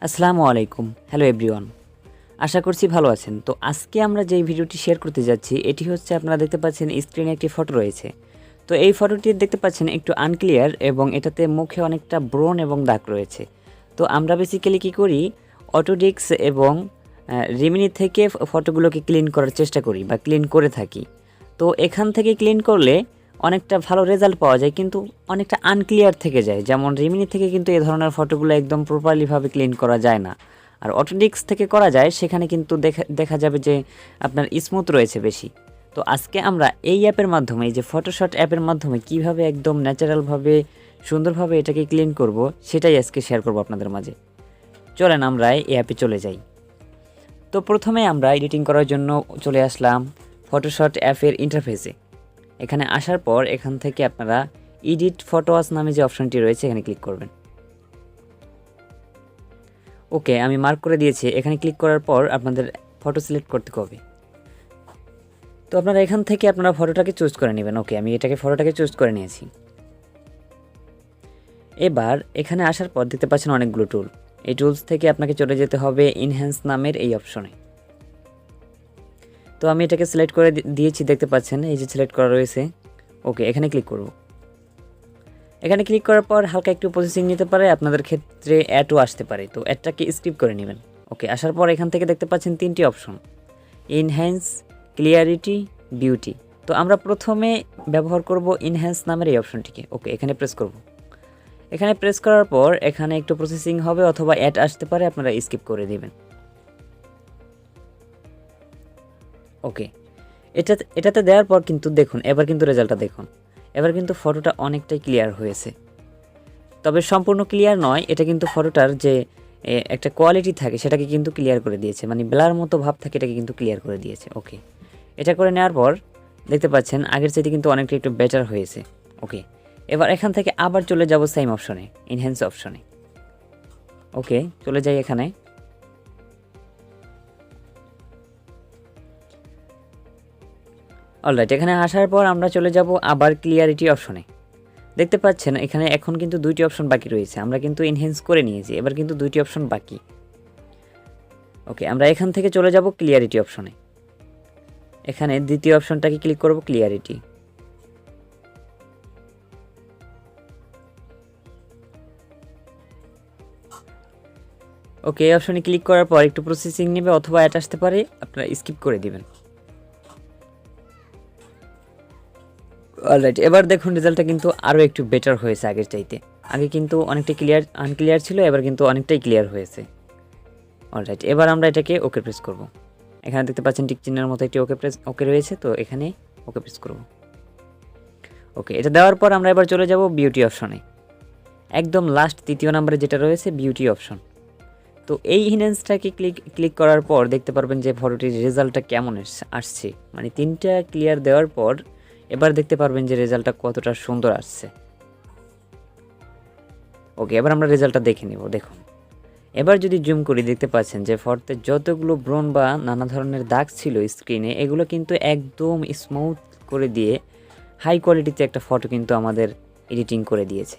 আসসালামু আলাইকুম। Hello everyone. আশা করছি ভালো আছেন। তো আজকে আমরা যেই ভিডিওটি শেয়ার করতে যাচ্ছি এটি হচ্ছে আপনারা দেখতে পাচ্ছেন স্ক্রিনে একটি ফটো রয়েছে। তো এই ফটোটি দেখতে পাচ্ছেন একটু আনক্লিয়ার এবং এটাতে মুখে অনেকটা ব্রণ এবং দাগ রয়েছে। তো আমরা বেসিক্যালি কী করি, অটোডিস্ক এবং রিমিনি থেকে ফটোগুলোকে ক্লিন করার চেষ্টা করি বা ক্লিন করে থাকি। তো এখান থেকে ক্লিন করলে অনেকটা ভালো রেজাল্ট পাওয়া যায়, কিন্তু অনেকটা আনক্লিয়ার থেকে যায়। যেমন রিমিনি থেকে কিন্তু এই ধরনের ফটোগুলো একদম প্রপারলিভাবে ক্লিন করা যায় না। আর অটোডিস্ক থেকে করা যায়, সেখানে কিন্তু দেখা যাবে যে আপনার স্মুথ রয়েছে বেশি। তো আজকে আমরা এই অ্যাপের মাধ্যমে, এই যে ফটোশট অ্যাপের মাধ্যমে কিভাবে একদম ন্যাচারালভাবে সুন্দরভাবে এটাকে ক্লিন করব, সেটাই আজকে শেয়ার করব আপনাদের মাঝে। চলেন আমরা এই অ্যাপে চলে যাই। তো প্রথমে আমরা এডিটিং করার জন্য চলে আসলাম ফটোশট অ্যাপের ইন্টারফেসে। এখানে আসার পর এখান থেকে আপনারা এডিট ফটোস নামে যে অপশনটি রয়েছে এখানে ক্লিক করবেন। ওকে, আমি মার্ক করে দিয়েছি। এখানে ক্লিক করার পর আপনাদের ফটো সিলেক্ট করতে হবে। তো আপনারা এখান থেকে আপনারা ফটোটাকে চুজ করে নেবেন। ওকে, আমি ফটোটাকে চুজ করে নিয়েছি। এবার এখানে আসার পর দেখতে পাচ্ছেন অনেকগুলো টুল। এই টুলস থেকে আপনাকে চলে যেতে হবে ইনহ্যান্স নামের এই অপশনে। তো আমি এটাকে সিলেক্ট করে দিয়েছি, দেখতে পাচ্ছেন এই যে সিলেক্ট করা রয়েছে। ওকে, এখানে ক্লিক করব। এখানে ক্লিক করার পর হালকা একটু প্রসেসিং নিতে পারে, আপনাদের ক্ষেত্রে অ্যাডও আসতে পারে। তো অ্যাডটাকে স্কিপ করে নেবেন। ওকে, আসার পর এখান থেকে দেখতে পাচ্ছেন তিনটি অপশন, ইনহ্যান্স, ক্লিয়ারিটি, বিউটি। তো আমরা প্রথমে ব্যবহার করব ইনহ্যান্স নামের এই অপশনটিকে। ওকে, এখানে প্রেস করব। এখানে প্রেস করার পর এখানে একটু প্রসেসিং হবে অথবা অ্যাড আসতে পারে, আপনারা স্কিপ করে দিবেন। ওকে, এটাতে দেওয়ার পর কিন্তু দেখুন, এবার কিন্তু রেজাল্টটা দেখুন। এবার কিন্তু ফটোটা অনেকটাই ক্লিয়ার হয়েছে। তবে সম্পূর্ণ ক্লিয়ার নয়, এটা কিন্তু ফটোটার যে একটা কোয়ালিটি থাকে সেটাকে কিন্তু ক্লিয়ার করে দিয়েছে, মানে ব্লার মতো ভাব থাকে, এটাকে কিন্তু ক্লিয়ার করে দিয়েছে। ওকে, এটা করে নেওয়ার পর দেখতে পাচ্ছেন আগের চাইতে কিন্তু অনেকটা একটু বেটার হয়েছে। ওকে, এবার এখান থেকে আবার চলে যাব সেম অপশনে, ইনহ্যান্স অপশনে। ওকে, চলে যাই এখানে। অলরাইট, এখানে আসার পর আমরা চলে যাব আবার ক্লিয়ারিটি অপশনে। দেখতে পাচ্ছেন এখানে এখন কিন্তু দুইটি অপশন বাকি রয়েছে। আমরা কিন্তু এনহ্যান্স করে নিয়েছি, এবার কিন্তু দুইটি অপশন বাকি। ওকে, আমরা এখান থেকে চলে যাব ক্লিয়ারিটি অপশনে। এখানে দ্বিতীয় অপশনটাকে ক্লিক করব, ক্লিয়ারিটি। ওকে, এই অপশনে ক্লিক করার পর একটু প্রসেসিং নেবে অথবা অ্যাড আসতে পারে, আপনারা স্কিপ করে দিবেন। অলরাইট, এবার দেখুন রেজাল্টটা কিন্তু আরও একটু বেটার হয়েছে আগের চাইতে। আগে কিন্তু অনেকটা আনক্লিয়ার ছিল, এবার কিন্তু অনেকটাই ক্লিয়ার হয়েছে। অলরাইট, এবার আমরা এটাকে ওকে প্রেস করব। এখানে দেখতে পাচ্ছেন টিক চিহ্নের মতো একটি ওকে রয়েছে, তো এখানে ওকে প্রেস করব। ওকে, এটা দেওয়ার পর আমরা এবার চলে যাব বিউটি অপশনে। একদম লাস্ট তৃতীয় নম্বরে যেটা রয়েছে বিউটি অপশন। তো এই ইনহ্যান্সটাকে ক্লিক করার পর দেখতে পারবেন যে ফটোটির রেজাল্টটা কেমন আসছে। মানে তিনটা ক্লিয়ার দেওয়ার পর এবার দেখতে পারবেন যে রেজাল্টটা কতটা সুন্দর আসছে। ওকে, এবার আমরা রেজাল্টটা দেখে নিব। দেখুন, এবার যদি জুম করি দেখতে পাচ্ছেন যে ফটোতে যতগুলো ব্রণ বা নানা ধরনের দাগ ছিল স্ক্রিনে, এগুলো কিন্তু একদম স্মুথ করে দিয়ে হাই কোয়ালিটিতে একটা ফটো কিন্তু আমাদের এডিটিং করে দিয়েছে।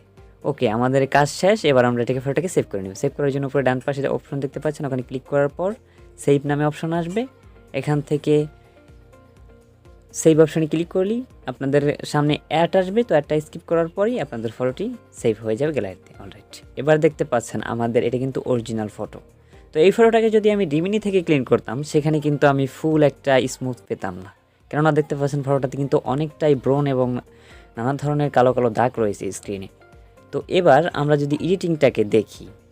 ওকে, আমাদের কাজ শেষ। এবার আমরা ফটোটাকে সেভ করে নেব। সেভ করার জন্য উপরে ডান পাশে অপশন দেখতে পাচ্ছেন, ওখানে ক্লিক করার পর সেভ নামে অপশন আসবে। এখান থেকে সেভ অপশনে ক্লিক করলেই আপনাদের সামনে অ্যাড আসবে। তো অ্যাডটা স্কিপ করার পরই আপনাদের ফটোটি সেভ হয়ে যাবে গ্যালারিতে। অলরাইট, এবার দেখতে পাচ্ছেন আমাদের এটা কিন্তু অরিজিনাল ফটো। তো এই ফটোটাকে যদি আমি রিমিনি থেকে ক্লিন করতাম, সেখানে কিন্তু আমি ফুল একটা স্মুথ পেতাম না। কেননা দেখতে পাচ্ছেন ফটোটাতে কিন্তু অনেকটাই ব্রণ এবং নানা ধরনের কালো কালো দাগ রয়েছে স্ক্রিনে। তো এবার আমরা যদি এডিটিংটাকে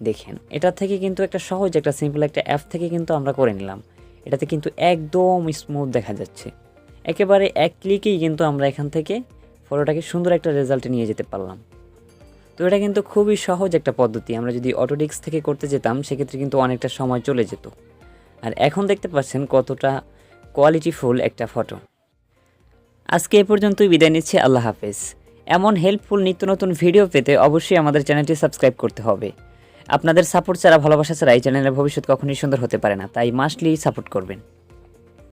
দেখেন এটা থেকে কিন্তু একটা সহজ, একটা সিম্পল একটা অ্যাপ থেকে কিন্তু আমরা করে নিলাম। এটাতে কিন্তু একদম স্মুথ দেখা যাচ্ছে। একেবারে এক ক্লিকেই কিন্তু আমরা এখান থেকে ফটোটাকে সুন্দর একটা রেজাল্টে নিয়ে যেতে পারলাম। তো এটা কিন্তু খুবই সহজ একটা পদ্ধতি। আমরা যদি অটোডিস্ক থেকে করতে যেতাম সেক্ষেত্রে কিন্তু অনেকটা সময় চলে যেত। আর এখন দেখতে পাচ্ছেন কতটা কোয়ালিটিফুল একটা ফটো। আজকে এ পর্যন্তই বিদায় নিচ্ছি। আল্লাহ হাফেজ। এমন হেল্পফুল নিত্য নতুন ভিডিও পেতে অবশ্যই আমাদের চ্যানেলটি সাবস্ক্রাইব করতে হবে। আপনাদের সাপোর্ট ছাড়া, ভালোবাসা ছাড়া এই চ্যানেলের ভবিষ্যৎ কখনোই সুন্দর হতে পারে না, তাই মাস্টলি সাপোর্ট করবেন।